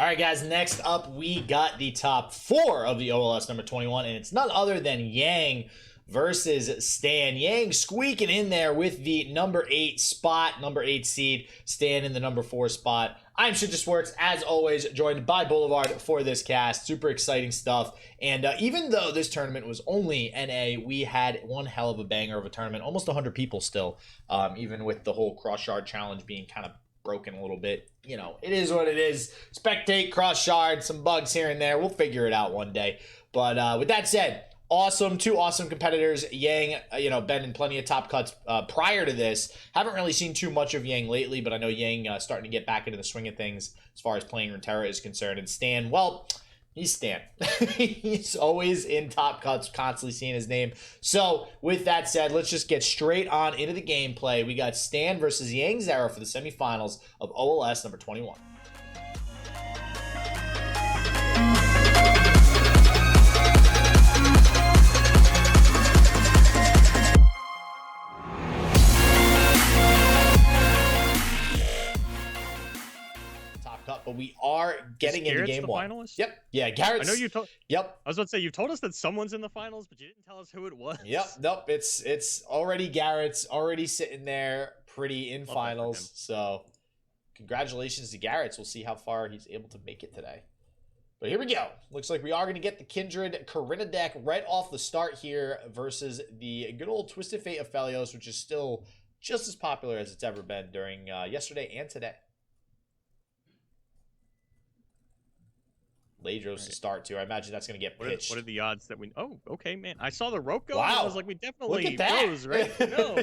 right, guys, next up, we got the top 4 of the OLS number 21, and it's none other than Yang versus Stan. Yang squeaking in there with the number 8 spot, number 8 seed, Stan in the number 4 spot. I'm Shit Just Works, as always, joined by Boulevard for this cast. Super exciting stuff. And even though this tournament was only NA, we had one hell of a banger of a tournament. Almost 100 people still, even with the whole cross shard challenge being kind of broken a little bit. You know, it is what it is. Spectate, cross shard, some bugs here and there. We'll figure it out one day. But with that said, awesome, 2 awesome competitors. Yang, been in plenty of top cuts prior to this. Haven't really seen too much of Yang lately, but I know Yang starting to get back into the swing of things as far as playing Runeterra is concerned. And Stan, well, he's Stan. He's always in top cuts, constantly seeing his name. So with that said, let's just get straight on into the gameplay. We got Stan versus Yangzera for the semifinals of OLS number 21. But we are getting into game 1. Finalist? Yep. Yeah, Garrett's. I know you told. Yep. I was about to say you told us that someone's in the finals, but you didn't tell us who it was. Yep. Nope. It's already Garrett's already sitting there, pretty in Love finals. So, congratulations to Garrett's. We'll see how far he's able to make it today. But here we go. Looks like we are going to get the Kindred Corinna deck right off the start here versus the good old Twisted Fate of Aphelios, which is still just as popular as it's ever been during yesterday and today. Ladros to start too. I imagine that's going to get pitched. What are the odds that we? Oh, okay, man. I saw the rope go. Wow. I was like, we definitely look at that. froze, right? No.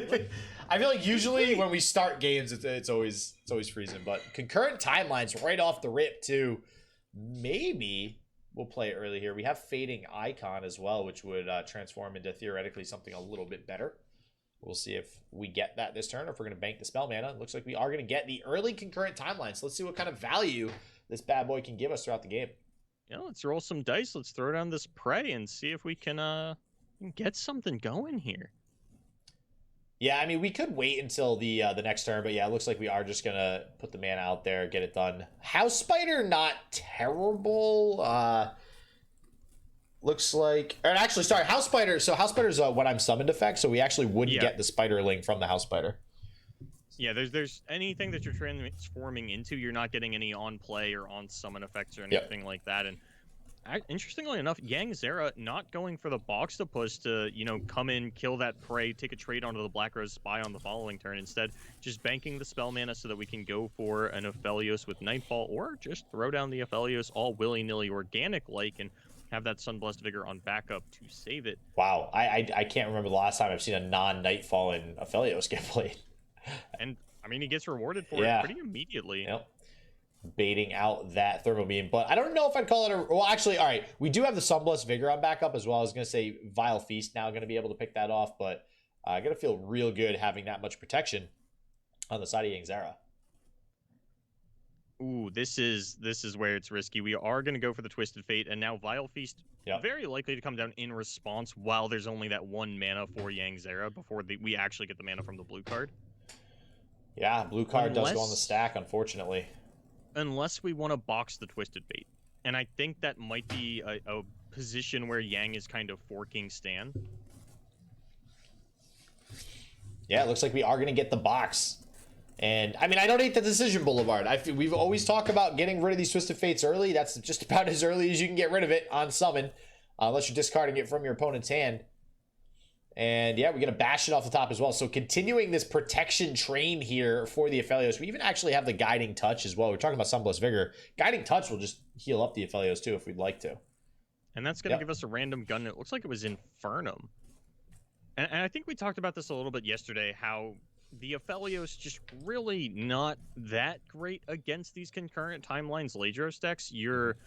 I feel like usually when we start games, it's always freezing. But concurrent timelines right off the rip too. Maybe we'll play it early here. We have Fading Icon as well, which would transform into theoretically something a little bit better. We'll see if we get that this turn or if we're going to bank the spell mana. It looks like we are going to get the early concurrent timelines. So let's see what kind of value this bad boy can give us throughout the game. Yeah, let's roll some dice. Let's throw down this prey and see if we can get something going here. Yeah, I mean, we could wait until the next turn, but yeah, it looks like we are just gonna put the mana out there, get it done. House Spider, not terrible. Looks like, or actually, sorry, House Spider. So House Spider's when I'm summoned effect, so we actually wouldn't get the Spiderling from the House Spider. Yeah, there's anything that you're transforming into, you're not getting any on play or on summon effects or anything like that. And interestingly enough, Yangzera not going for the box to push to, come in, kill that prey, take a trade onto the Black Rose Spy on the following turn. Instead, just banking the spell mana so that we can go for an Aphelios with Nightfall, or just throw down the Aphelios all willy-nilly organic-like and have that Sunblessed Vigor on backup to save it. Wow, I can't remember the last time I've seen a non-Nightfall in Aphelios get played. And I mean, he gets rewarded for it pretty immediately. Yep. Baiting out that Thermal Beam. But I don't know if I'd call it a... Well, actually, all right. We do have the Sunblessed Vigor on backup as well. I was going to say Vile Feast now going to be able to pick that off. But I got to feel real good having that much protection on the side of Yangzera. Ooh, this is where it's risky. We are going to go for the Twisted Fate. And now Vile Feast very likely to come down in response while there's only that 1 mana for Yangzera before we actually get the mana from the blue card. Yeah, blue card does go on the stack, unfortunately. Unless we want to box the Twisted Fate. And I think that might be a position where Yang is kind of forking Stan. Yeah, it looks like we are going to get the box. And, I mean, I don't hate the decision, Boulevard. We've always talked about getting rid of these Twisted Fates early. That's just about as early as you can get rid of it on summon. Unless you're discarding it from your opponent's hand. And yeah, we're going to bash it off the top as well. So continuing this protection train here for the Aphelios. We even actually have the Guiding Touch as well. We're talking about Sunblessed Vigor. Guiding Touch will just heal up the Aphelios too if we'd like to. And that's going to give us a random gun. It looks like it was Infernum. And I think we talked about this a little bit yesterday, how the Aphelios just really not that great against these concurrent timelines Ladros decks. Your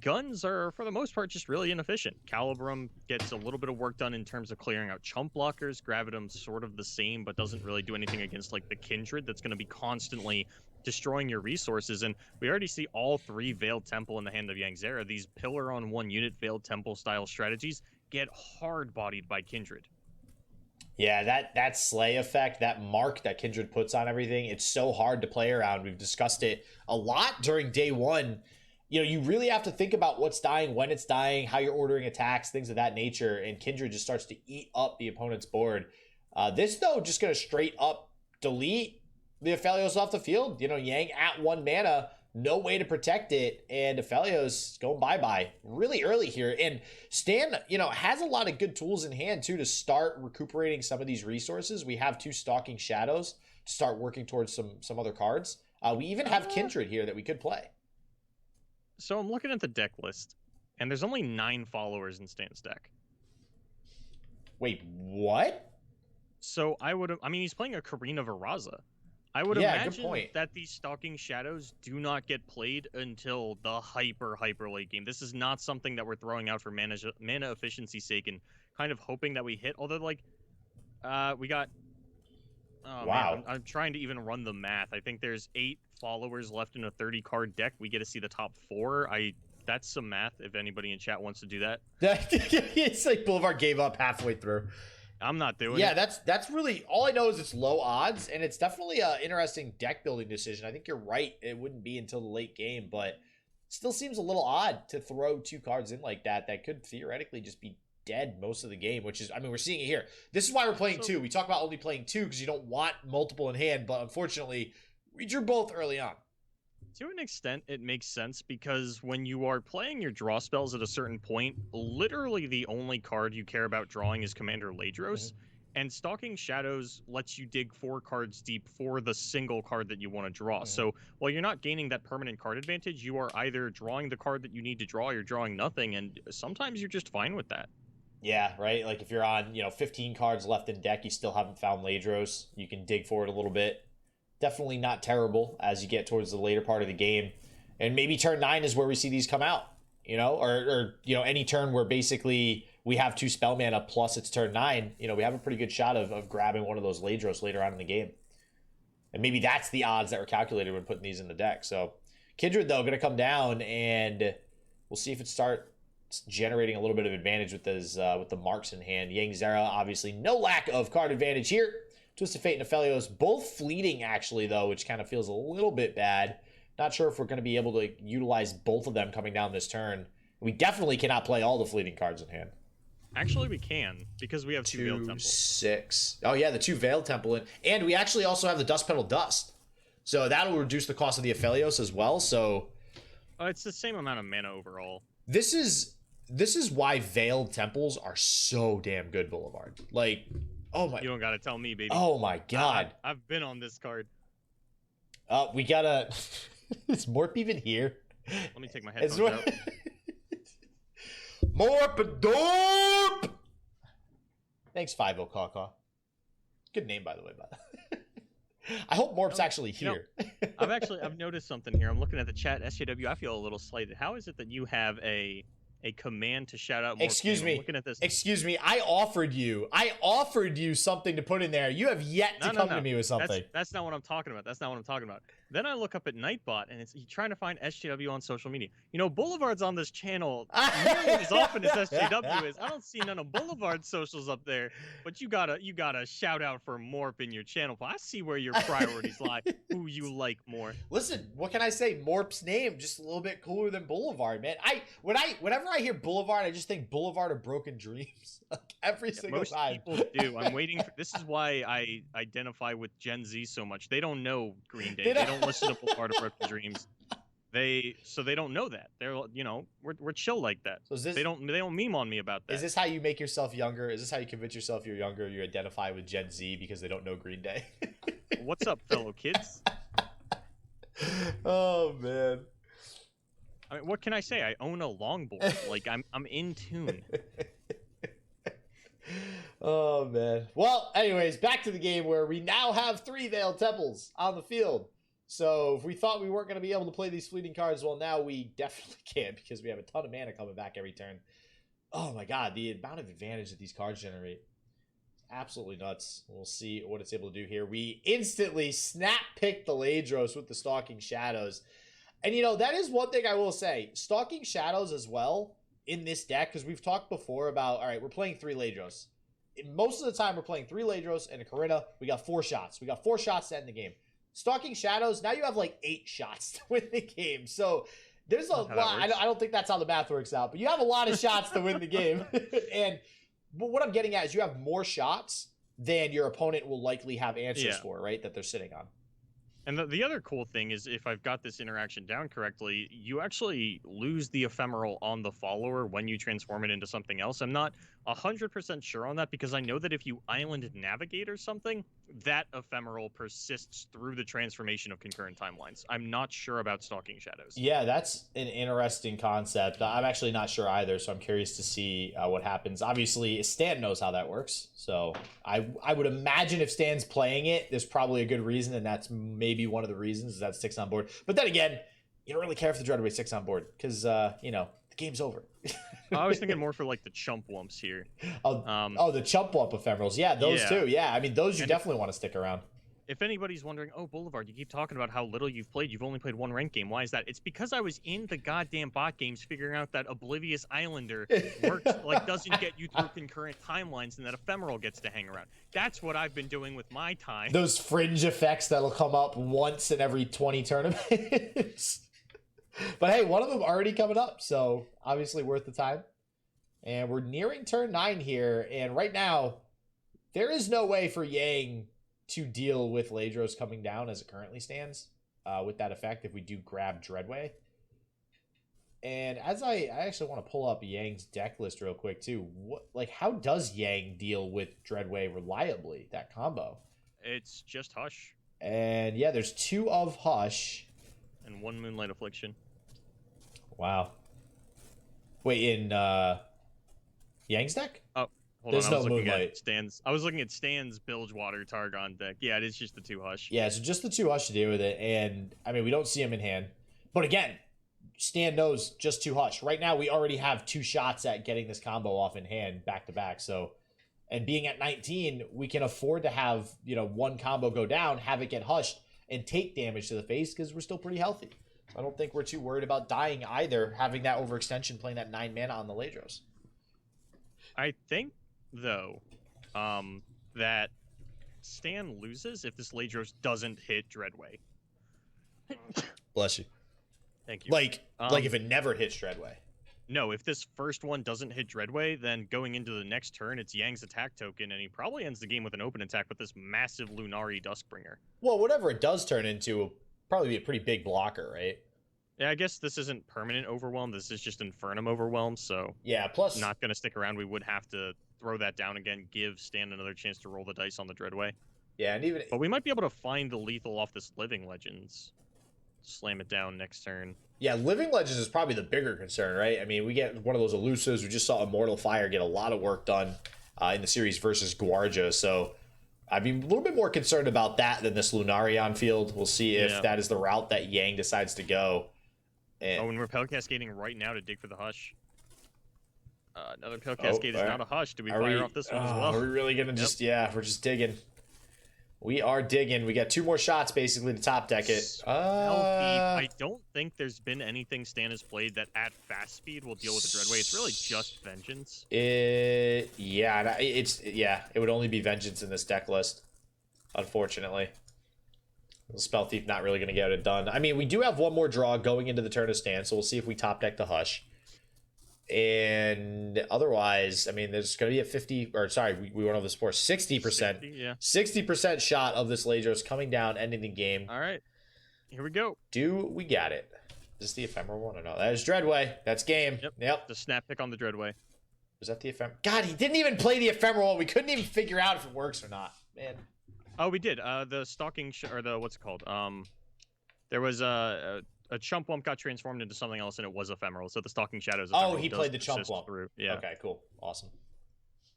guns are, for the most part, just really inefficient. Calibrum gets a little bit of work done in terms of clearing out chump blockers. Gravitum's sort of the same, but doesn't really do anything against like the Kindred that's going to be constantly destroying your resources. And we already see all 3 Veiled Temple in the hand of Yangzera. These pillar on 1 unit Veiled Temple style strategies get hard bodied by Kindred. Yeah, that slay effect, that mark that Kindred puts on everything, it's so hard to play around. We've discussed it a lot during day one you really have to think about what's dying, when it's dying, how you're ordering attacks, things of that nature, and Kindred just starts to eat up the opponent's board. This, though, just going to straight up delete the Aphelios off the field. Yang at 1 mana, no way to protect it, and Aphelios going bye-bye really early here. And Stan, has a lot of good tools in hand, too, to start recuperating some of these resources. We have 2 Stalking Shadows to start working towards some other cards. We even have Kindred here that we could play. So I'm looking at the deck list, and there's only 9 followers in Stan's deck. Wait, what? So he's playing a Karina Veraza. I would imagine that these Stalking Shadows do not get played until the hyper late game. This is not something that we're throwing out for mana efficiency's sake and kind of hoping that we hit. Although, we got... Oh, wow. Man, I'm trying to even run the math. I think there's 8 followers left in a 30-card deck. We get to see the top 4. That's some math, if anybody in chat wants to do that. It's like Boulevard gave up halfway through. I'm not doing it. Yeah, that's really... All I know is it's low odds, and it's definitely an interesting deck-building decision. I think you're right. It wouldn't be until the late game, but it still seems a little odd to throw 2 cards in like that could theoretically just be dead most of the game, which is, we're seeing it here. This is why we're playing 2. We talk about only playing 2 because you don't want multiple in hand, but unfortunately, we drew both early on. To an extent, it makes sense because when you are playing your draw spells at a certain point, literally the only card you care about drawing is Commander Ladros, and Stalking Shadows lets you dig 4 cards deep for the single card that you want to draw. So while you're not gaining that permanent card advantage, you are either drawing the card that you need to draw or you're drawing nothing, and sometimes you're just fine with that. Yeah, right? Like if you're on, 15 cards left in deck, you still haven't found Ladros, you can dig for it a little bit. Definitely not terrible as you get towards the later part of the game. And maybe turn 9 is where we see these come out, or any turn where basically we have 2 spell mana plus it's turn 9, we have a pretty good shot of grabbing one of those Ladros later on in the game. And maybe that's the odds that were calculated when putting these in the deck. So Kindred, though, going to come down, and we'll see if it starts generating a little bit of advantage with the marks in hand. Yangzera, obviously no lack of card advantage here. Twisted Fate and Aphelios, both fleeting, actually, though, which kind of feels a little bit bad. Not sure if we're going to be able to utilize both of them coming down this turn. We definitely cannot play all the fleeting cards in hand. Actually, we can, because we have 2 Veiled Temple. 6. Oh, yeah, the 2 Veiled Temple. And we actually also have the Dust Petal Dust. So that'll reduce the cost of the Aphelios as well. So it's the same amount of mana overall. This is why Veiled Temples are so damn good, Boulevard. Oh my! You don't gotta tell me, baby. Oh my god! I've been on this card. We gotta. Is Morp even here? Let me take my headphones out. Morp-a-dorp! Thanks, 5-0 Caw. Good name, by the way. I hope Morp's actually here. I've noticed something here. I'm looking at the chat. SJW, I feel a little slighted. How is it that you have a command to shout out more? Excuse me. Looking at this. Excuse me. I offered you something to put in there. You have yet to come to me with something. That's not what I'm talking about. Then I look up at Nightbot, and he's trying to find SJW on social media. Boulevard's on this channel nearly as often as SJW is. I don't see none of Boulevard's socials up there, but you gotta shout out for Morp in your channel. I see where your priorities lie, who you like more. Listen, what can I say? Morp's name just a little bit cooler than Boulevard, man. Whenever I hear Boulevard, I just think Boulevard of Broken Dreams. Every single time. Most people do. I'm waiting for. This is why I identify with Gen Z so much. They don't know Green Day. They don't listen to Boulevard of Broken Dreams. They don't know that. They're we're chill like that. So they don't meme on me about that. Is this how you make yourself younger? Is this how you convince yourself you're younger? You identify with Gen Z because they don't know Green Day. What's up, fellow kids? Oh man. What can I say? I own a longboard. I'm in tune. Oh man. Well, anyways, back to the game where we now have 3 Veiled Temples on the field. So if we thought we weren't going to be able to play these fleeting cards, well, now we definitely can because we have a ton of mana coming back every turn. Oh my god, the amount of advantage that these cards generate. Absolutely nuts. We'll see what it's able to do here. We instantly snap pick the Ladros with the Stalking Shadows. And that is one thing I will say. Stalking Shadows as well in this deck, because we've talked before about, all right, we're playing 3 Ladros. Most of the time we're playing 3 Ladros and a Karina. We got 4 shots. We got 4 shots to end the game. Stalking Shadows, now you have 8 shots to win the game. So There's a lot. I don't think that's how the math works out, but you have a lot of shots to win the game. But what I'm getting at is you have more shots than your opponent will likely have answers for, right? That they're sitting on. And the other cool thing is, if I've got this interaction down correctly, you actually lose the ephemeral on the follower when you transform it into something else. I'm not 100% sure on that, because I know that if you island navigate or something, that ephemeral persists through the transformation of concurrent timelines. I'm not sure about Stalking Shadows. Yeah, that's an interesting concept. I'm actually not sure either, so I'm curious to see what happens. Obviously, Stan knows how that works, so I would imagine if Stan's playing it, there's probably a good reason, and that's maybe one of the reasons that sticks on board. But then again, you don't really care if the Dreadway sticks on board, because, you know, the game's over. I was thinking more for like the chump wumps here. The chump wump ephemerals. Yeah, those too. Yeah, I mean, those you definitely want to stick around. If anybody's wondering, oh, Boulevard, you keep talking about how little you've played. You've only played one ranked game. Why is that? It's because I was in the goddamn bot games figuring out that Oblivious Islander works, like, doesn't get you through concurrent timelines, and that ephemeral gets to hang around. That's what I've been doing with my time. Those fringe effects that'll come up once in every 20 tournaments. But hey, one of them already coming up, so obviously worth the time. And we're nearing turn 9 here, and right now, there is no way for Yang to deal with Ladros coming down as it currently stands with that effect if we do grab Dreadway. And as I actually want to pull up Yang's deck list real quick too. How does Yang deal with Dreadway reliably, that combo? It's just Hush. And yeah, there's 2 of Hush. And 1 Moonlight Affliction. Wow. Wait, in Yang's deck? Oh, hold There's on. no Moonlight. I was looking at Stan's Bilgewater Targon deck. Yeah, it is just the 2 Hush. Yeah, so just the 2 Hush to deal with it. And, I mean, we don't see him in hand. But again, Stan knows just 2 Hush. Right now, we already have 2 shots at getting this combo off in hand back-to-back. So, and being at 19, we can afford to have, you know, 1 combo go down, have it get hushed, and take damage to the face because we're still pretty healthy. I don't think we're too worried about dying either, having that overextension, playing that 9 mana on the Ladros. I think, though, that Stan loses if this Ladros doesn't hit Dreadway. Bless you. Thank you. Like if it never hits Dreadway. No, if this first one doesn't hit Dreadway, then going into the next turn, it's Yang's attack token, and he probably ends the game with an open attack with this massive Lunari Duskbringer. Well, whatever it does turn into will probably be a pretty big blocker, right? Yeah, I guess this isn't permanent Overwhelm. This is just Infernum Overwhelm, so... Yeah, plus... Not going to stick around. We would have to throw that down again, give Stan another chance to roll the dice on the Dreadway. Yeah, and even... But we might be able to find the lethal off this Living Legends. Slam it down next turn. Yeah, Living Legends is probably the bigger concern, right? I mean, we get one of those elusives. We just saw Immortal Fire get a lot of work done in the series versus Guardia, so... I'd be a little bit more concerned about that than this Lunari on field. We'll see if that is the route that Yang decides to go. And Repel Cascading right now to dig for the Hush. Another Repel Cascade is not a Hush. Do we fire off this one as well? Are we really going to just... Yeah, we're just digging. We are digging. We got 2 more shots, basically, to top deck it. I don't think there's been anything Stan has played that at fast speed will deal with the Dreadway. It's really just Vengeance. It would only be Vengeance in this deck list, unfortunately. Spell Thief not really going to get it done. I mean, we do have 1 more draw going into the turn of Stan, so we'll see if we top deck the Hush. And otherwise, I mean, there's going to be a 50, or sorry, we went over this before, 60%. 60% shot of this Ladros coming down, ending the game. All right, here we go. Do we got it? Is this the ephemeral one or no? That is Dreadway. That's game. Yep. The snap pick on the Dreadway. Was that the ephemeral? God, he didn't even play the ephemeral. We couldn't even figure out if it works or not. Man. Oh, we did. The stalking, or the, what's it called? There was a Chump Wump got transformed into something else, and it was ephemeral. So the Stalking Shadows. Oh, he played the Chump Wump. Through. Yeah. Okay, cool. Awesome.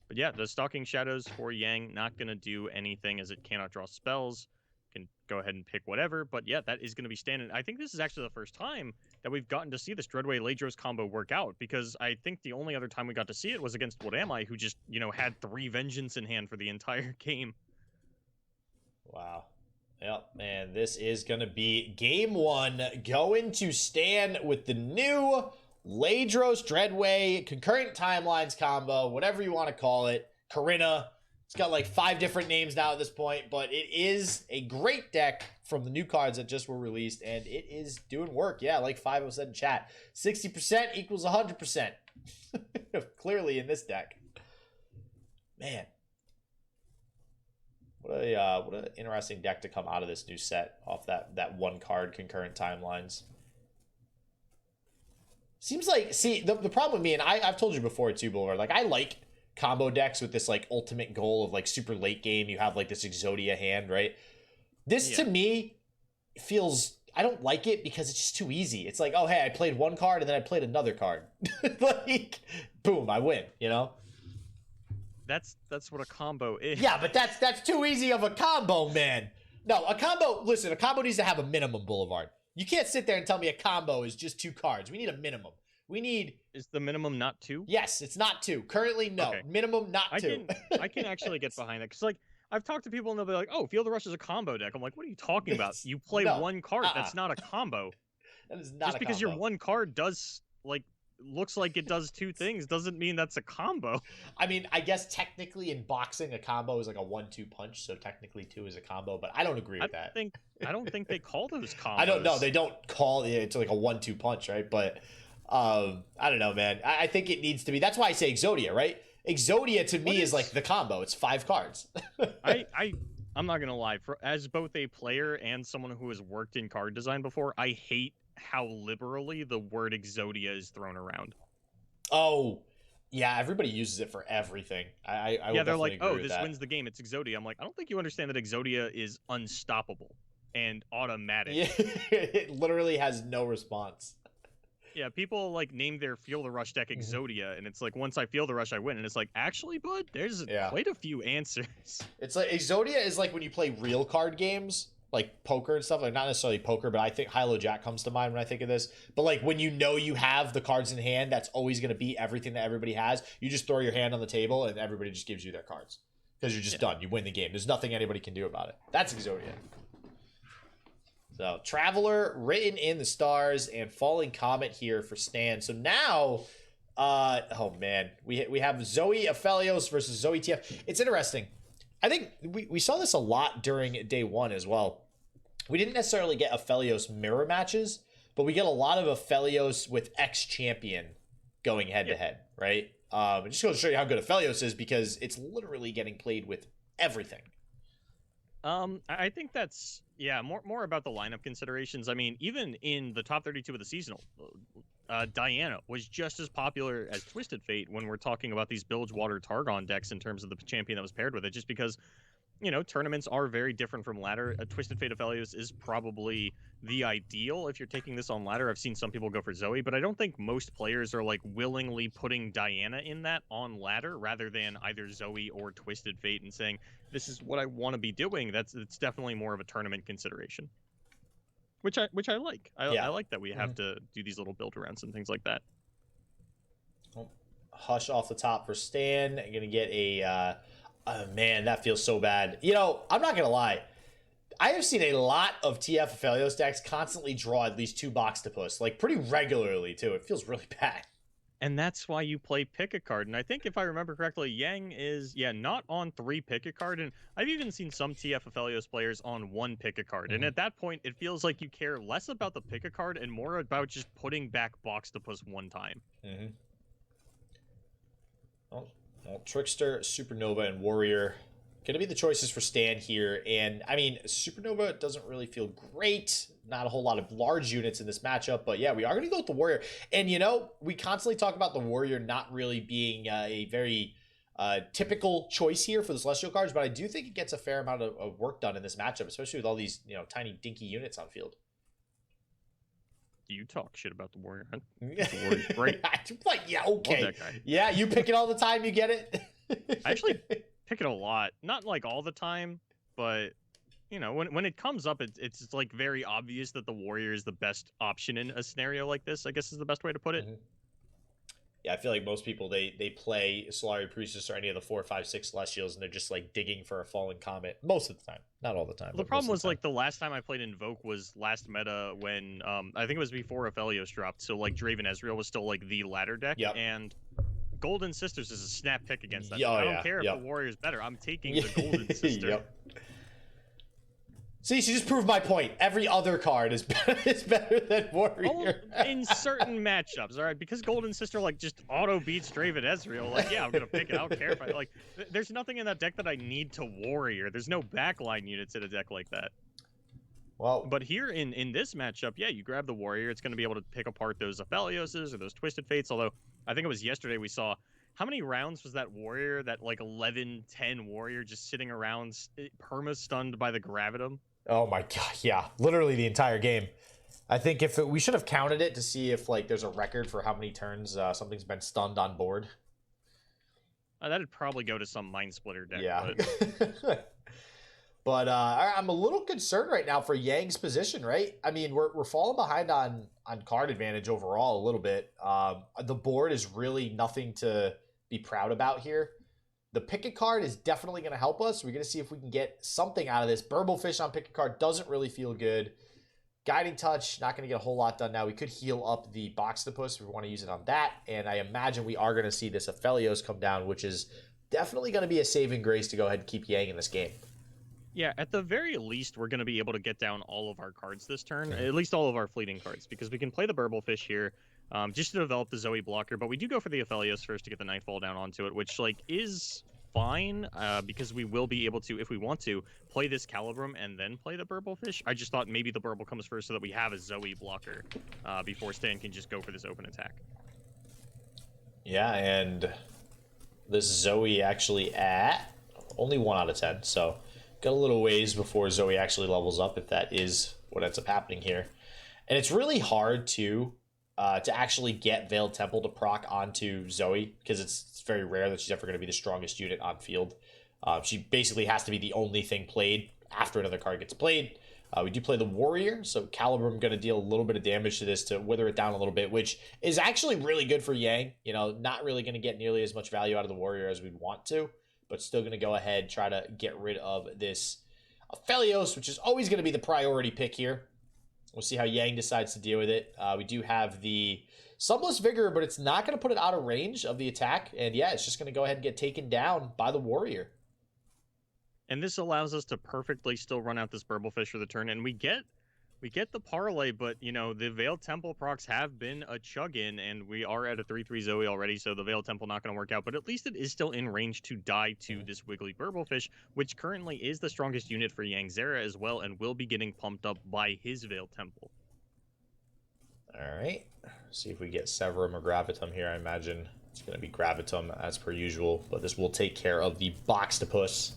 But yeah, the Stalking Shadows for Yang, not going to do anything as it cannot draw spells. Can go ahead and pick whatever. But yeah, that is going to be standing. I think this is actually the first time that we've gotten to see this Dreadway Ladros combo work out, because I think the only other time we got to see it was against What Am I, who just, had 3 Vengeance in hand for the entire game. Wow. Yep, man, this is going to be game 1 going to Stan with the new Ladros Dreadway concurrent timelines combo, whatever you want to call it. Corinna, It's got like 5 different names now at this point, but it is a great deck from the new cards that just were released, and it is doing work. Yeah, like 5 said in chat. 60% equals 100%. Clearly in this deck. Man. What an interesting deck to come out of this new set off that one card concurrent timelines. Seems like, see, the problem with me, and I've told you before too, Boulevard, like I like combo decks with this like ultimate goal of like super late game. You have like this Exodia hand, right? This to me feels, I don't like it because it's just too easy. It's like, oh hey, I played one card and then I played another card. Like, boom, I win, you know? That's what a combo is. Yeah, but that's too easy of a combo, man. No, a combo, listen, a combo needs to have a minimum, Boulevard. You can't sit there and tell me a combo is just 2 cards. We need a minimum. We need... Is the minimum not 2? Yes, it's not 2. Currently, no. Okay. Minimum, not 2. I can actually get behind that. Because, like, I've talked to people and they'll be like, oh, Field of Rush is a combo deck. I'm like, what are you talking about? You play one card. That's not a combo. That is not just because your one card does, like, looks like it does 2 things doesn't mean that's a combo. I mean, I guess technically in boxing, a combo is like a 1-2 punch. So technically 2 is a combo, but I don't agree with that. I don't think they call those combos. I don't know. They don't call it. It's like a 1-2 punch, right? But... I don't know, man. I think it needs to be. That's why I say Exodia, right? Exodia to me is like the combo. It's 5 cards. I'm not gonna lie. As both a player and someone who has worked in card design before, I hate how liberally the word Exodia is thrown around. Oh, yeah. Everybody uses it for everything. Yeah, they're like, oh, this wins the game. It's Exodia. I'm like, I don't think you understand that Exodia is unstoppable and automatic. Yeah, it literally has no response. Yeah, people like name their Feel the Rush deck Exodia, and it's like once I feel the rush, I win. And it's like, actually, bud, there's quite a few answers. It's like Exodia is like when you play real card games, like poker and stuff. Like not necessarily poker, but I think Hilo Jack comes to mind when I think of this. But like when you know you have the cards in hand, that's always going to be everything that everybody has. You just throw your hand on the table, and everybody just gives you their cards because you're just done. You win the game. There's nothing anybody can do about it. That's Exodia. So, Traveler, Written in the Stars, and Falling Comet here for Stan. So now, oh man, we have Zoe Aphelios versus Zoe TF. It's interesting. I think we saw this a lot during day 1 as well. We didn't necessarily get Aphelios mirror matches, but we get a lot of Aphelios with X-Champion going head-to-head, right? It just goes to show you how good Aphelios is because it's literally getting played with everything. I think that's more about the lineup considerations. I mean, even in the top 32 of the seasonal, Diana was just as popular as Twisted Fate when we're talking about these Bilgewater Targon decks in terms of the champion that was paired with it, just because, you know, tournaments are very different from ladder. Twisted Fate Aphelios is probably the ideal if you're taking this on ladder. I've seen some people go for Zoe, but I don't think most players are like willingly putting Diana in that on ladder rather than either Zoe or Twisted Fate and saying, this is what I want to be doing. It's definitely more of a tournament consideration, which I like. I like that we have to do these little build arounds and things like that. Hush off the top for Stan. I'm gonna get a oh man, that feels so bad. You know, I'm not gonna lie. I have seen a lot of TF Aphelios decks constantly draw at least 2 Boxtopus, like pretty regularly too. It feels really bad. And that's why you play pick a card. And I think if I remember correctly, Yang is, not on 3 pick a card. And I've even seen some TF Aphelios players on 1 pick a card. And at that point, it feels like you care less about the pick a card and more about just putting back Boxtopus 1 time. Well, Trickster, Supernova, and Warrior gonna be the choices for Stan here. And I mean, Supernova doesn't really feel great. Not a whole lot of large units in this matchup, but yeah, we are gonna go with the Warrior. And you know, we constantly talk about the Warrior not really being a very typical choice here for the Celestial cards, but I do think it gets a fair amount of work done in this matchup, especially with all these, you know, tiny dinky units on field. You talk shit about the Warrior. The Warrior's great. Like, yeah, okay. Yeah, you pick it all the time, you get it? I actually pick it a lot. Not like all the time, but you know, when it comes up, it's like very obvious that the Warrior is the best option in a scenario like this, I guess is the best way to put it. Yeah, I feel like most people, they play Solari Priestess or any of the 4, 5, 6 Celestials, and they're just like digging for a Fallen Comet most of the time. Not all the time. The problem was like the last time I played Invoke was last meta when I think it was before Aphelios dropped. So like Draven Ezreal was still like the ladder deck, and Golden Sisters is a snap pick against that. Oh, I don't care if the Warrior's better. I'm taking the Golden Sister. Yep. See, she just proved my point. Every other card is better than Warrior. In certain matchups, all right? Because Golden Sister, like, just auto beats Draven Ezreal. Like, yeah, I'm going to pick it. I don't care if I, like, there's nothing in that deck that I need to Warrior. There's no backline units in a deck like that. Well, but here in this matchup, yeah, you grab the Warrior. It's going to be able to pick apart those Aphelioses or those Twisted Fates. Although, I think it was yesterday we saw, how many rounds was that Warrior, that, like, 11-10 Warrior just sitting around perma-stunned by the Gravitum? Oh my god, yeah, literally the entire game. I think if we should have counted it to see if like there's a record for how many turns something's been stunned on board. That'd probably go to some Mind Splitter deck. Yeah. But I'm a little concerned right now for Yang's position, right? I mean, we're falling behind on card advantage overall a little bit. The board is really nothing to be proud about here. The Picket card is definitely going to help us. We're going to see if we can get something out of this. Burblefish on Picket card doesn't really feel good. Guiding Touch, not going to get a whole lot done now. We could heal up the Boxtopus if we want to use it on that. And I imagine we are going to see this Aphelios come down, which is definitely going to be a saving grace to go ahead and keep Yang in this game. Yeah, at the very least, we're going to be able to get down all of our cards this turn. At least all of our fleeting cards. Because we can play the Burblefish here. Just to develop the Zoe blocker, but we do go for the Aphelios first to get the Nightfall down onto it, which like is fine because we will be able to, if we want to, play this Calibrum and then play the Burblefish. I just thought maybe the Burble comes first so that we have a Zoe blocker before Stan can just go for this open attack. Yeah, and this Zoe actually at only 1 out of 10, so got a little ways before Zoe actually levels up if that is what ends up happening here. And it's really hard to actually get Veiled Temple to proc onto Zoe, because it's very rare that she's ever going to be the strongest unit on field. She basically has to be the only thing played after another card gets played. We do play the Warrior, so Calibrum going to deal a little bit of damage to this to wither it down a little bit, which is actually really good for Yang. You know, not really going to get nearly as much value out of the Warrior as we'd want to, but still going to go ahead, try to get rid of this Aphelios, which is always going to be the priority pick here. We'll see how Yang decides to deal with it. We do have the Sunless Vigor, but it's not going to put it out of range of the attack. And yeah, it's just going to go ahead and get taken down by the Warrior. And this allows us to perfectly still run out this Burblefish for the turn. And we get the parlay, but, you know, the Veiled Temple procs have been a chug-in, and we are at a 3-3 Zoe already, so the Veiled Temple not going to work out. But at least it is still in range to die to this Wiggly Burblefish, which currently is the strongest unit for Yangzera as well, and will be getting pumped up by his Veiled Temple. All right. See if we get Severum or Gravitum here. I imagine it's going to be Gravitum as per usual, but this will take care of the Boxtopus.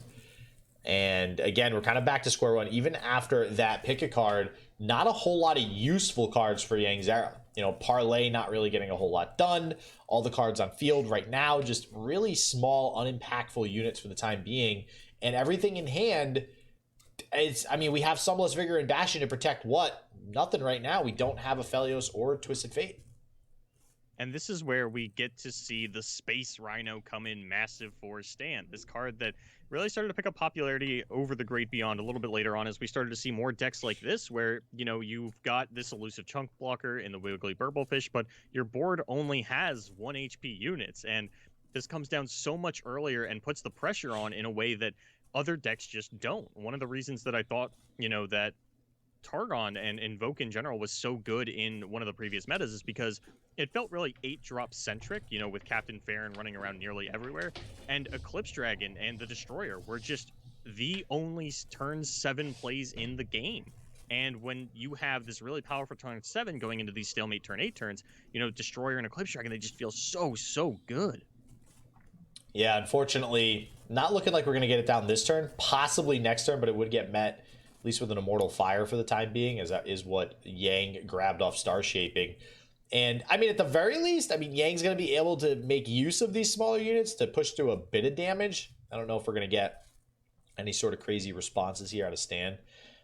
And again, we're kind of back to square one. Even after that pick a card, not a whole lot of useful cards for Yangzera. You know, Parlay not really getting a whole lot done. All the cards on field right now, just really small, unimpactful units for the time being. And everything in hand, I mean, we have Sunless Vigor and Bastion to protect what? Nothing right now. We don't have Aphelios or Twisted Fate. And this is where we get to see the Space Rhino come in massive for Stan. This card that really started to pick up popularity over the Great Beyond a little bit later on as we started to see more decks like this where, you know, you've got this elusive chunk blocker in the Wiggly Burblefish, but your board only has 1 HP units. And this comes down so much earlier and puts the pressure on in a way that other decks just don't. One of the reasons that I thought, you know, that Targon and Invoke in general was so good in one of the previous metas is because it felt really 8-drop centric, you know, with Captain Farron running around nearly everywhere, and Eclipse Dragon and the Destroyer were just the only turn 7 plays in the game. And when you have this really powerful turn 7 going into these stalemate turn 8 turns, you know, Destroyer and Eclipse Dragon, they just feel so good. Yeah, unfortunately, not looking like we're going to get it down this turn, possibly next turn, but it would get met at least with an Immortal Fire for the time being, as that is what Yang grabbed off Star Shaping. And, I mean, at the very least, I mean, Yang's going to be able to make use of these smaller units to push through a bit of damage. I don't know if we're going to get any sort of crazy responses here out of Stan.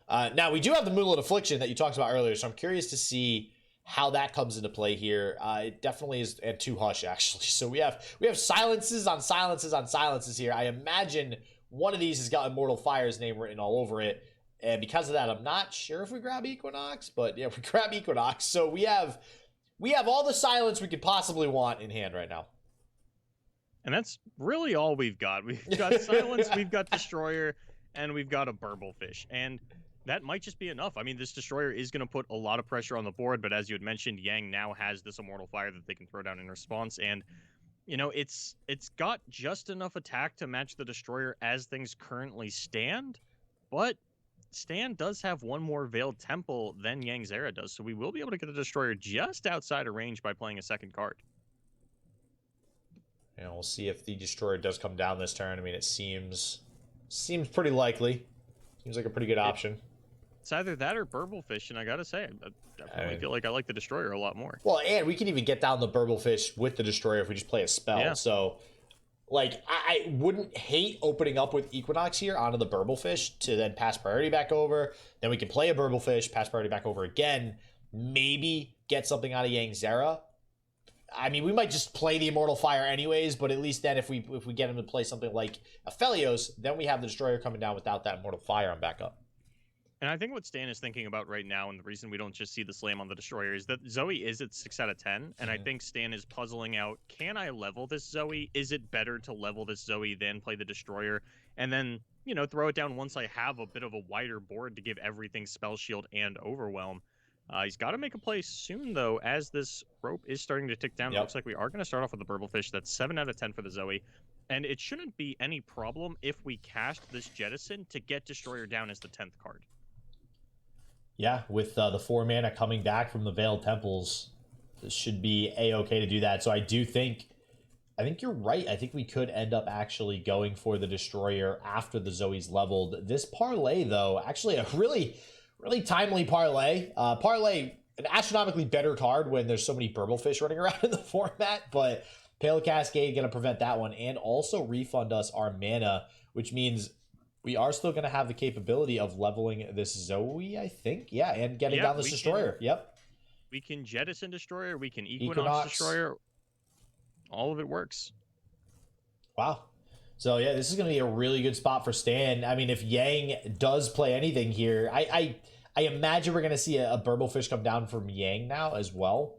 Now, we do have the Moonlit Affliction that you talked about earlier, so I'm curious to see how that comes into play here. It definitely is, and 2 Hush, actually. So we have silences on silences on silences here. I imagine one of these has got Immortal Fire's name written all over it. And because of that, I'm not sure if we grab Equinox, but yeah, we grab Equinox. So we have all the silence we could possibly want in hand right now. And that's really all we've got. We've got Silence, we've got Destroyer, and we've got a Burblefish. And that might just be enough. I mean, this Destroyer is going to put a lot of pressure on the board, but as you had mentioned, Yang now has this Immortal Fire that they can throw down in response. And, you know, it's got just enough attack to match the Destroyer as things currently stand, but Stan does have one more Veiled Temple than Yangzera does, so we will be able to get a Destroyer just outside of range by playing a second card. And we'll see if the Destroyer does come down this turn. I mean, it seems pretty likely. Seems like a pretty good option. It's either that or Burblefish, and I gotta say, I definitely feel like I like the Destroyer a lot more. Well, and we can even get down the Burblefish with the Destroyer if we just play a spell. Yeah. So, like, I wouldn't hate opening up with Equinox here onto the Burblefish to then pass priority back over. Then we can play a Burblefish, pass priority back over again. Maybe get something out of Yangzera. I mean, we might just play the Immortal Fire anyways, but at least then if we get him to play something like Aphelios, then we have the Destroyer coming down without that Immortal Fire on backup. And I think what Stan is thinking about right now, and the reason we don't just see the slam on the Destroyer, is that Zoe is at 6 out of 10, and I think Stan is puzzling out, can I level this Zoe? Is it better to level this Zoe than play the Destroyer? And then, you know, throw it down once I have a bit of a wider board to give everything Spell Shield and Overwhelm. He's got to make a play soon, though, as this rope is starting to tick down. It looks like we are going to start off with the Burblefish. That's 7 out of 10 for the Zoe. And it shouldn't be any problem if we cast this Jettison to get Destroyer down as the 10th card. Yeah, with the 4 mana coming back from the Veiled Temples, this should be a-okay to do that. So I think you're right. I think we could end up actually going for the Destroyer after the Zoe's leveled. This parlay, though, actually a really timely parlay. Parlay, an astronomically better card when there's so many Burblefish running around in the format, but Pale Cascade going to prevent that one and also refund us our mana, which means we are still going to have the capability of leveling this Zoe, I think. Yeah, and getting down this Destroyer. We can Jettison Destroyer. We can Equinox Destroyer. All of it works. Wow. So, yeah, this is going to be a really good spot for Stan. I mean, if Yang does play anything here, I imagine we're going to see a Burblefish come down from Yang now as well.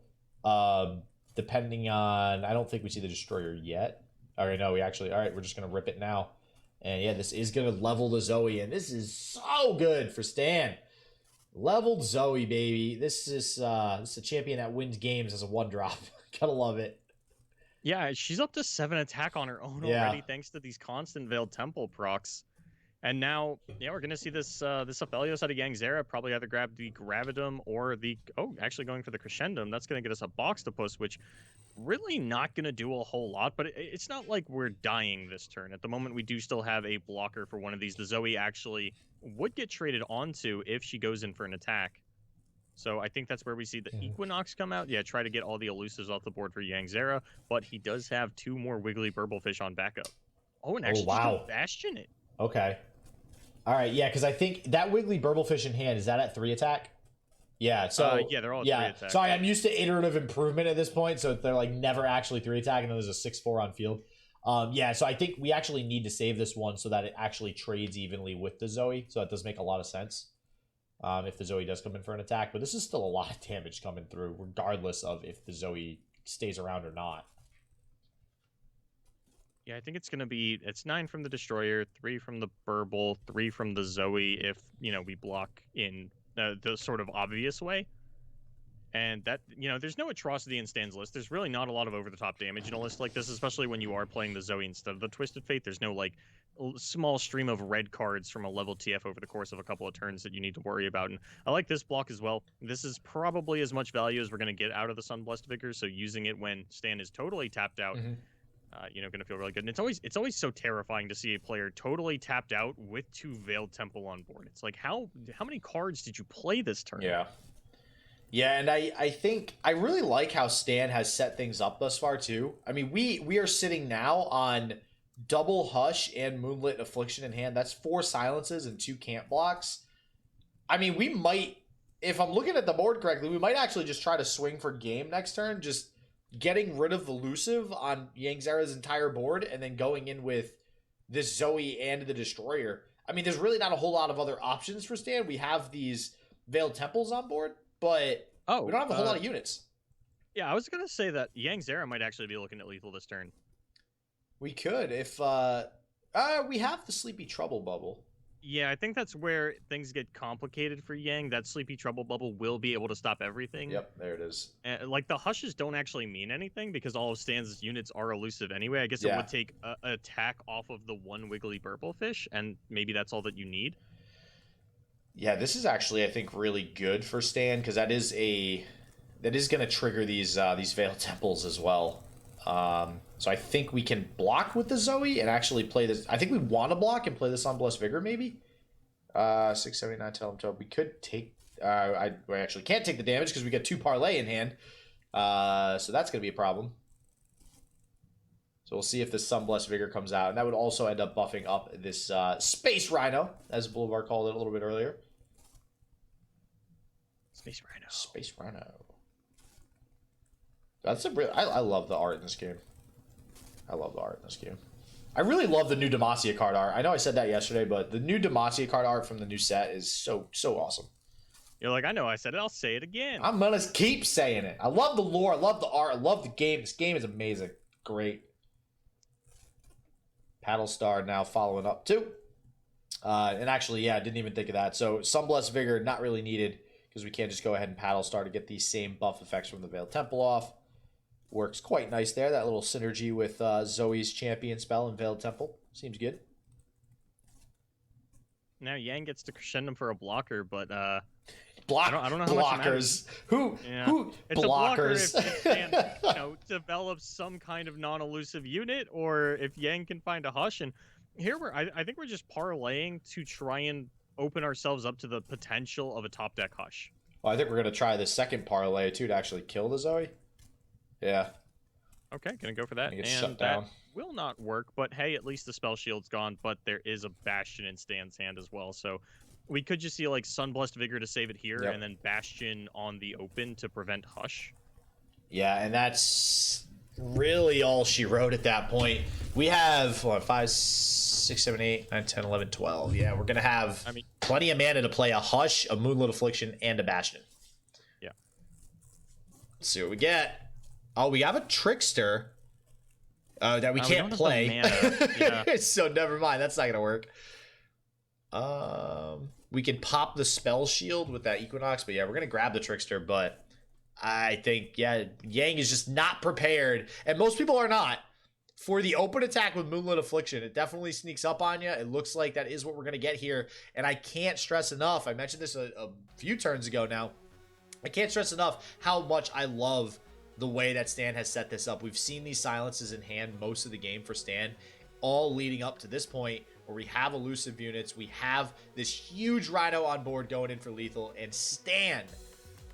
Depending on... I don't think we see the Destroyer yet. All right, no, we actually... All right, we're just going to rip it now. And yeah, this is going to level the Zoe, and this is so good for Stan. Leveled Zoe, baby. This is a champion that wins games as a 1-drop. Gotta love it. Yeah, she's up to 7 attack on her own already, thanks to these constant Veiled Temple procs. And now, yeah, we're going to see this Aphelios out of Yangzera probably either grab the Gravitum or the... Oh, actually going for the Crescendum. That's going to get us a Boxtopus, which... really not going to do a whole lot, but it's not like we're dying this turn. At the moment, we do still have a blocker for one of these. The Zoe actually would get traded onto if she goes in for an attack. So I think that's where we see the Equinox come out. Yeah, try to get all the elusives off the board for Yangzera, but he does have 2 more Wiggly Burblefish on backup. Oh, and actually just Bastion it. Okay. All right, yeah, because I think that Wiggly Burblefish in hand, is that at 3 attack? Yeah, so yeah, they're all 3 attack. Sorry, I'm used to iterative improvement at this point, so they're like never actually 3 attack, and then there's a 6/4 on field. Yeah, so I think we actually need to save this one so that it actually trades evenly with the Zoe. So that does make a lot of sense. If the Zoe does come in for an attack, but this is still a lot of damage coming through, regardless of if the Zoe stays around or not. Yeah, I think it's going to be, it's 9 from the Destroyer, 3 from the Burble, 3 from the Zoe if, you know, we block in the sort of obvious way. And that, you know, there's no atrocity in Stan's list. There's really not a lot of over-the-top damage in a list like this, especially when you are playing the Zoe instead of the Twisted Fate. There's no, like, small stream of red cards from a level TF over the course of a couple of turns that you need to worry about. And I like this block as well. This is probably as much value as we're going to get out of the Sunblessed Vigor, so using it when Stan is totally tapped out, you know, going to feel really good. And it's always so terrifying to see a player totally tapped out with 2 Veiled Temple on board. It's like, how many cards did you play this turn? Yeah, and I think I really like how Stan has set things up thus far too. I mean, we are sitting now on double Hush and Moonlit Affliction in hand. That's 4 silences and 2 camp blocks. I mean, we might, if I'm looking at the board correctly, we might actually just try to swing for game next turn, just getting rid of Elusive on Yangzera's entire board and then going in with this Zoe and the Destroyer. I mean, there's really not a whole lot of other options for Stan. We have these Veiled Temples on board, but we don't have a whole lot of units. Yeah, I was going to say that Yangzera might actually be looking at lethal this turn. We could if we have the Sleepy Trouble bubble. Yeah, I think that's where things get complicated for Yang. That Sleepy Trouble bubble will be able to stop everything. Yep, there it is. Like, the hushes don't actually mean anything because all of Stan's units are elusive anyway. I guess it would take an attack off of the one Wiggly Burblefish, and maybe that's all that you need. Yeah, this is actually, I think, really good for Stan because that is going to trigger these Veil Temples as well. So I think we can block with the Zoe and actually play this. I think we want to block and play this on Blessed Vigor, maybe. 679, tell him 12. We could take. We actually can't take the damage because we got 2 parlay in hand. So that's going to be a problem. So we'll see if this Sunblessed Vigor comes out. And that would also end up buffing up this Space Rhino, as Boulevard called it a little bit earlier. Space Rhino. Space Rhino. That's a real. I love the art in this game. I love the art in this game. I really love the new Demacia card art. I know I said that yesterday, but the new Demacia card art from the new set is so awesome. You're like, I know I said it. I'll say it again. I'm gonna keep saying it. I love the lore. I love the art. I love the game. This game is amazing. Great. Paddle Star now following up too. And actually, yeah, I didn't even think of that. So Sunblessed Vigor not really needed because we can't just go ahead and Paddle Star to get these same buff effects from the Veiled Temple off. Works quite nice there. That little synergy with Zoe's champion spell and Veiled Temple. Seems good. Now Yang gets to crescendo for a blocker, but I don't know how blockers. Who it's blockers? A blocker if Stan, develops some kind of non-elusive unit, or if Yang can find a hush. And here I think we're just parlaying to try and open ourselves up to the potential of a top deck hush. Well, I think we're gonna try the second parlay too to actually kill the Zoe. Yeah. Okay, gonna go for that. And that will not work, but hey, at least the spell shield's gone, but there is a Bastion in Stan's hand as well, so we could just see like Sunblessed Vigor to save it here, and then Bastion on the open to prevent hush. Yeah, and that's really all she wrote at that point. We have 5, 6, 7, 8, 9, 10, 11, 12. Yeah, we're gonna have plenty of mana to play a hush, a Moonlit Affliction, and a Bastion. Yeah. Let's see what we get. Oh, we have a Trickster that we can't play. Yeah. So never mind. That's not going to work. We can pop the Spell Shield with that Equinox. But yeah, we're going to grab the Trickster. But I think, yeah, Yang is just not prepared. And most people are not. For the open attack with Moonlit Affliction, it definitely sneaks up on you. It looks like that is what we're going to get here. And I can't stress enough. I mentioned this a few turns ago now. I can't stress enough how much I love the way that Stan has set this up. We've seen these silences in hand most of the game for Stan, all leading up to this point where we have elusive units. We have this huge Rhino on board going in for lethal, and Stan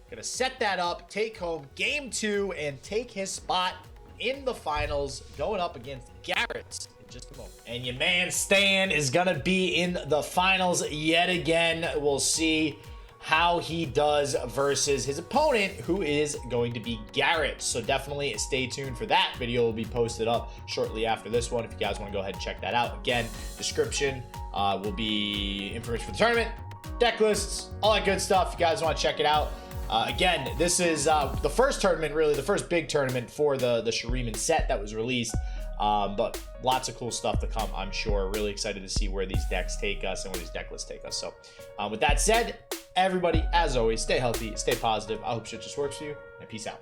gonna set that up, take home game 2, and take his spot in the finals going up against Garrett in just a moment. And your man Stan is gonna be in the finals yet again. We'll see how he does versus his opponent, who is going to be Garrett. So definitely stay tuned for that. Video will be posted up shortly after this one if you guys want to go ahead and check that out. Again, description will be information for the tournament, deck lists, all that good stuff. If you guys want to check it out. Again, this is the first tournament, really the first big tournament for the Shuriman set that was released. But lots of cool stuff to come, I'm sure. Really excited to see where these decks take us and where these deck lists take us. So with that said, everybody, as always, stay healthy, stay positive. I hope shit just works for you, and peace out.